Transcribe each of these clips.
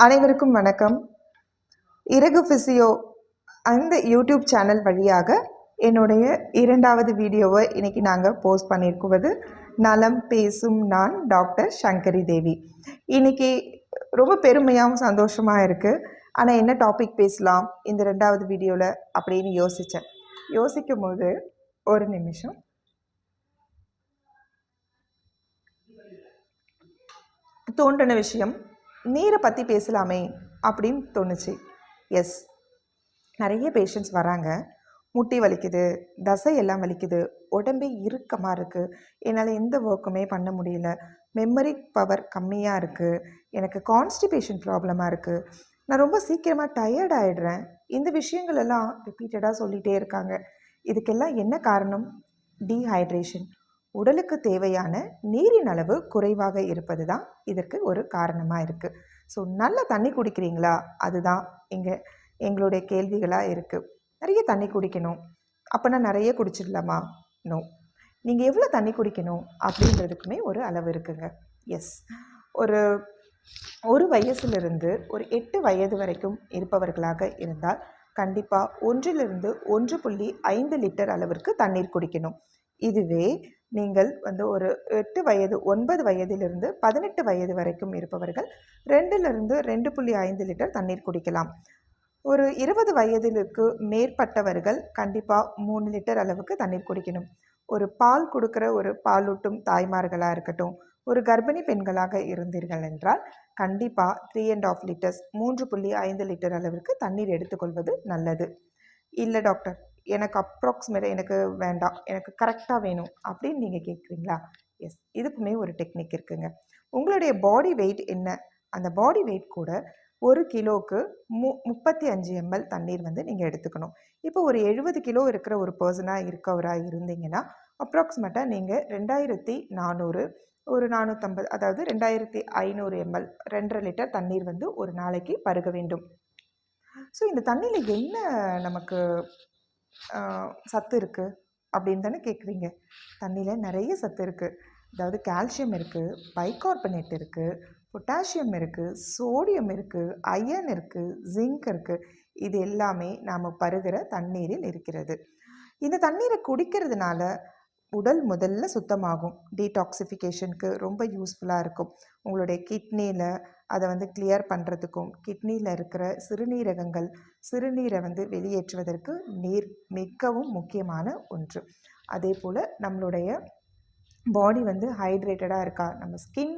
அனைவருக்கும் வணக்கம். இறகு ஃபிசியோ அந்த யூடியூப் சேனல் வழியாக என்னுடைய 2வது வீடியோவை இன்னைக்கு நாங்கள் போஸ்ட் பண்ணியிருக்குவது நலம் பேசும் நான் டாக்டர் சங்கரி தேவி. இன்னைக்கு ரொம்ப பெருமையாகவும் சந்தோஷமாக இருக்குது. ஆனால் என்ன டாபிக் பேசலாம் இந்த 2வது வீடியோவில் அப்படின்னு யோசிக்கும் போது ஒரு நிமிஷம். தோன்றின விஷயம் நீரை பற்றி பேசலாமே அப்படின்னு தோணுச்சு. எஸ், நிறைய பேஷண்ட்ஸ் வராங்க, முட்டி வலிக்குது, தசையெல்லாம் வலிக்குது, உடம்பே இறுக்கமாக இருக்குது, என்னால் எந்த ஒர்க்குமே பண்ண முடியல, மெமரி பவர் கம்மியாக இருக்குது, எனக்கு கான்ஸ்டிபேஷன் ப்ராப்ளமாக இருக்குது, நான் ரொம்ப சீக்கிரமாக டயர்ட் ஆகிடுறேன். இந்த விஷயங்கள் எல்லாம் ரிப்பீட்டடாக சொல்லிகிட்டே இருக்காங்க. இதுக்கெல்லாம் என்ன காரணம்? டீஹைட்ரேஷன். உடலுக்கு தேவையான நீரின் அளவு குறைவாக இருப்பது தான் இதற்கு ஒரு காரணமாக இருக்குது. ஸோ நல்ல தண்ணி குடிக்கிறீங்களா? அதுதான் இங்கே எங்களுடைய கேள்விகளாக இருக்குது. நிறைய தண்ணி குடிக்கணும். அப்போனா நிறைய குடிச்சிடலாமா? நோ. நீங்கள் எவ்வளோ தண்ணி குடிக்கணும் அப்படின்றதுக்குமே ஒரு அளவு இருக்குங்க. எஸ், ஒரு வயசுலேருந்து ஒரு 8 வயது வரைக்கும் இருப்பவர்களாக இருந்தால் கண்டிப்பாக 1.5 லிட்டர் அளவிற்கு தண்ணீர் குடிக்கணும். இதுவே நீங்கள் ஒரு 9 வயதிலிருந்து 18 வயது வரைக்கும் இருப்பவர்கள் 2லிருந்து 2.5 லிட்டர் தண்ணீர் குடிக்கலாம். ஒரு 20 வயதிற்கு மேற்பட்டவர்கள் கண்டிப்பாக 3 லிட்டர் அளவுக்கு தண்ணீர் குடிக்கணும். ஒரு பால் கொடுக்குற ஒரு பாலூட்டும் தாய்மார்களாக இருக்கட்டும், ஒரு கர்ப்பிணி பெண்களாக இருந்தீர்கள் என்றால் கண்டிப்பாக 3.5 லிட்டர்ஸ் 3.5 லிட்டர் அளவிற்கு தண்ணீர் எடுத்துக்கொள்வது நல்லது. இல்லை டாக்டர், எனக்கு அப்ராக்சிமேட்டாக எனக்கு வேண்டாம், எனக்கு கரெக்டாக வேணும் அப்படின்னு நீங்கள் கேட்குறீங்களா? எஸ், இதுக்குமே ஒரு டெக்னிக் இருக்குங்க. உங்களுடைய பாடி வெயிட் என்ன, அந்த பாடி வெயிட் கூட 1 கிலோவுக்கு 35 ml தண்ணீர் நீங்கள் எடுத்துக்கணும். இப்போ ஒரு 70 கிலோ இருக்கிற ஒரு இருக்கவராக இருந்தீங்கன்னா அப்ராக்சிமேட்டாக நீங்கள் 2400 ஒரு 450 அதாவது 2500 ml 2.5 லிட்டர் தண்ணீர் ஒரு நாளைக்கு பருக வேண்டும். ஸோ இந்த தண்ணியில் என்ன நமக்கு சத்து இருக்குது அப்படின்னு தானே கேட்குறீங்க. தண்ணியில் நிறைய சத்து இருக்குது. அதாவது கால்சியம் இருக்குது, பைகார்பனேட் இருக்குது, பொட்டாசியம் இருக்குது, சோடியம் இருக்குது, அயன் இருக்குது, ஜிங்க் இருக்குது. இது எல்லாமே நாம் பருகிற தண்ணீரில் இருக்கிறது. இந்த தண்ணீரை குடிக்கிறதுனால உடல் முதல்ல சுத்தமாகும். டீடாக்சிஃபிகேஷனுக்கு ரொம்ப யூஸ்ஃபுல்லாக இருக்கும். உங்களுடைய கிட்னியில் அதை கிளியர் பண்ணுறதுக்கும், கிட்னியில் இருக்கிற சிறுநீரை வெளியேற்றுவதற்கு நீர் மிகவும் முக்கியமான ஒன்று. அதே போல் நம்மளுடைய பாடி ஹைட்ரேட்டடாக இருக்கா, நம்ம ஸ்கின்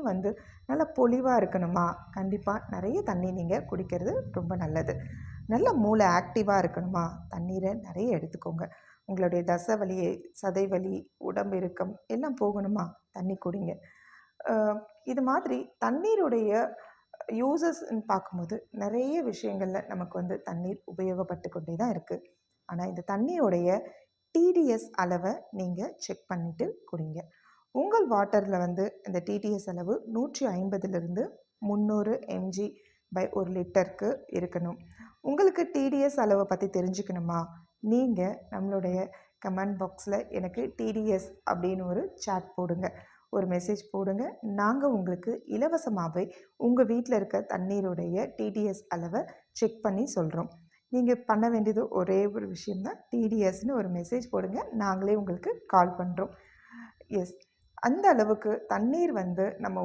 நல்லா பொலிவாக இருக்கணுமா, கண்டிப்பாக நிறைய தண்ணி நீங்கள் குடிக்கிறது ரொம்ப நல்லது. நல்ல மூளை ஆக்டிவாக இருக்கணுமா, தண்ணீரை நிறைய எடுத்துக்கோங்க. உங்களுடைய தசை வலி, சதை வலி, உடம்பு இறுக்கம் எல்லாம் போகணுமா, தண்ணி குடிங்க. இது மாதிரி தண்ணீருடைய யூசஸ்ன்னு பார்க்கும்போது நிறைய விஷயங்களில் நமக்கு தண்ணீர் உபயோகப்பட்டு கொண்டே தான் இருக்குது. ஆனால் இந்த தண்ணியோடைய டிடிஎஸ் அளவை நீங்கள் செக் பண்ணிவிட்டு குடிங்க. உங்கள் வாட்டரில் இந்த டிடிஎஸ் அளவு 150லிருந்து 300 mg பை 1 லிட்டருக்கு இருக்கணும். உங்களுக்கு டிடிஎஸ் அளவை பற்றி தெரிஞ்சுக்கணுமா? நீங்கள் நம்மளுடைய கமெண்ட் பாக்ஸில் எனக்கு டிடிஎஸ் அப்படின்னு ஒரு சாட் போடுங்க, ஒரு மெசேஜ் போடுங்க. நாங்கள் உங்களுக்கு இலவசமாகவே உங்கள் வீட்டில் இருக்க தண்ணீருடைய டிடிஎஸ் அளவை செக் பண்ணி சொல்கிறோம். நீங்கள் பண்ண வேண்டியது ஒரே ஒரு விஷயம்தான், டிடிஎஸ்னு ஒரு மெசேஜ் போடுங்க, நாங்களே உங்களுக்கு கால் பண்ணுறோம். எஸ், அந்த அளவுக்கு தண்ணீர் நம்ம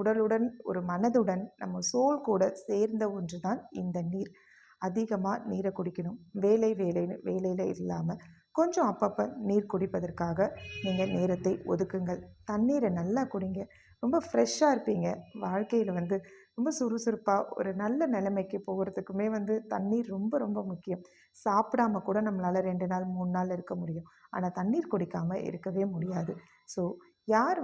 உடலுடன் ஒரு மனதுடன் நம்ம சோல் கூட சேர்ந்த ஒன்று தான் இந்த நீர். அதிகமாக நீரை குடிக்கணும். வேலையில் இல்லாமல் கொஞ்சம் அப்பப்போ நீர் குடிப்பதற்காக நீங்கள் நேரத்தை ஒதுக்குங்கள். தண்ணீரை நல்லா குடிங்க, ரொம்ப ஃப்ரெஷ்ஷாக இருப்பீங்க. வாழ்க்கையில் ரொம்ப சுறுசுறுப்பாக ஒரு நல்ல நிலைமைக்கு போகிறதுக்குமே தண்ணீர் ரொம்ப ரொம்ப முக்கியம். சாப்பிடாம கூட நம்மளால் 2 நாள் 3 நாள் இருக்க முடியும், ஆனால் தண்ணீர் குடிக்காமல் இருக்கவே முடியாது. ஸோ யார்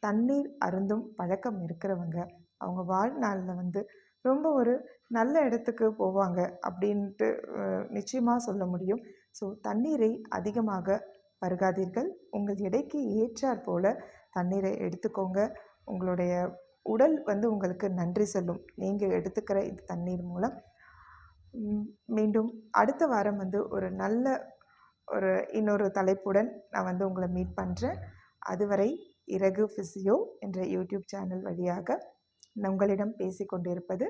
தண்ணீர் அருந்தும் பழக்கம் இருக்கிறவங்க அவங்க வாழ்நாளில் ரொம்ப ஒரு நல்ல இடத்துக்கு போவாங்க அப்படின்ட்டு நிச்சயமாக சொல்ல முடியும். ஸோ தண்ணீரை அதிகமாக பருகாதீர்கள். உங்கள் எடைக்கு ஏற்றாற் போல் தண்ணீரை எடுத்துக்கோங்க. உங்களுடைய உடல் உங்களுக்கு நன்றி சொல்லும் நீங்கள் எடுத்துக்கிற இந்த தண்ணீர் மூலம். மீண்டும் அடுத்த வாரம் ஒரு நல்ல இன்னொரு தலைப்புடன் நான் உங்களை மீட் பண்ணுறேன். அதுவரை இறகு ஃபிசியோ என்ற யூடியூப் சேனல் வழியாக உங்களிடம் பேசிக்கொண்டிருப்பது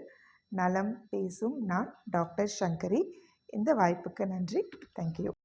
நலம் பேசும் நான் டாக்டர் சங்கரி. இந்த வாய்ப்புக்கு நன்றி. தேங்க்யூ.